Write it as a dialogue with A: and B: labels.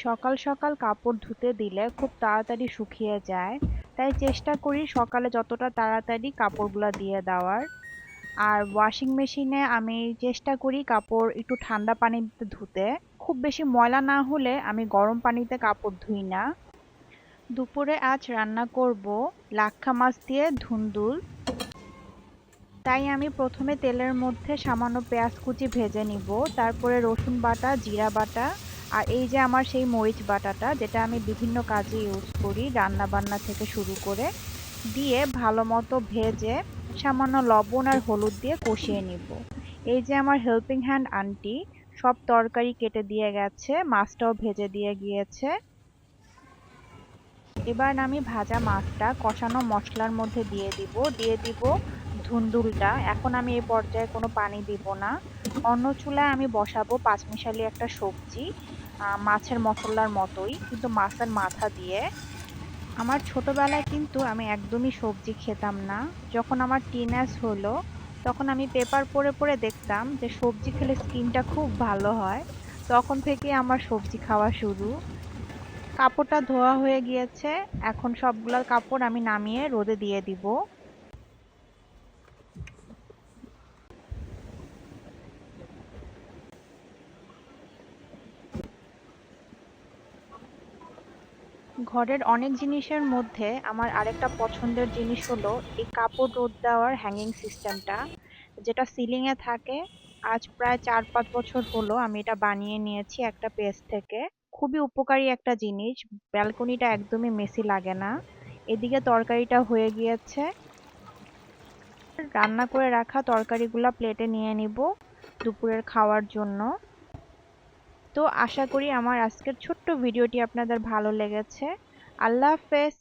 A: সকাল সকাল কাপড় ধুতে দিলে খুব তাড়াতাড়ি শুকিয়ে যায়। তাই চেষ্টা করি সকালে যতটা তাড়াতাড়ি কাপড়গুলো দিয়ে দেওয়ার। আর ওয়াশিং মেশিনে আমি চেষ্টা করি কাপড় একটু ঠান্ডা পানিতে ধুতে। খুব বেশি ময়লা না হলে আমি গরম পানিতে কাপড় ধুই না। দুপুরে আজ রান্না করব লাক্ষা মাছ দিয়ে ধুন্দুল। তাই আমি প্রথমে তেলের মধ্যে সামান্য পেঁয়াজ কুচি ভেজে নিব, তারপরে রসুন বাটা, জিরা বাটা, আর এই যে আমার সেই মরিচ বাটাটা যেটা আমি বিভিন্ন কাজে ইউজ করি, রান্না বান্না থেকে শুরু করে, দিয়ে ভালো মতো ভেজে সামান্য লবণ আর হলুদ দিয়ে কষিয়ে নিব। এই যে আমার হেল্পিং হ্যান্ড আন্টি সব তরকারি কেটে দিয়ে গেছে, মাছটাও ভেজে দিয়ে গিয়েছে। এবার আমি ভাজা মাছটা কষানো মশলার মধ্যে দিয়ে দিব ধুন্দুলটা। এখন আমি এই পর্যায়ে কোনো পানি দিব না। অন্য চুলায় আমি বসাবো পাঁচমিশালি একটা সবজি, মাছের মশলার মতোই কিন্তু মাছের মাথা দিয়ে। আমার ছোটবেলায় কিন্তু আমি একদমই সবজি খেতাম না। যখন আমার টিনেজ হলো তখন আমি পেপার পড়ে পড়ে দেখতাম যে সবজি খেলে স্কিনটা খুব ভালো হয়। তখন থেকে আমার সবজি খাওয়া শুরু। কাপড়টা ধোয়া হয়ে গিয়েছে। এখন সবগুলা কাপড় আমি নামিয়ে রোদে দিয়ে দিব। ঘরের অনেক জিনিসের মধ্যে আমার আরেকটা পছন্দের জিনিস হলো এই কাপড় রোদ দেওয়ার হ্যাঙ্গিং সিস্টেমটা, যেটা সিলিং এ থাকে। আজ প্রায় 4-5 বছর হলো আমি এটা বানিয়ে নিয়েছি একটা পেজ থেকে। খুবই উপকারী একটা জিনিস। ব্যালকনিটা একদমই মেসি লাগে না। এদিকে তরকারিটা হয়ে গিয়েছে। রান্না করে রাখা তরকারিগুলা প্লেটে নিয়ে নিব দুপুরের খাওয়ার জন্য। তো আশা করি আমার আজকের ছোট্ট ভিডিওটি আপনাদের ভালো লেগেছে। আল্লাহ হাফেজ।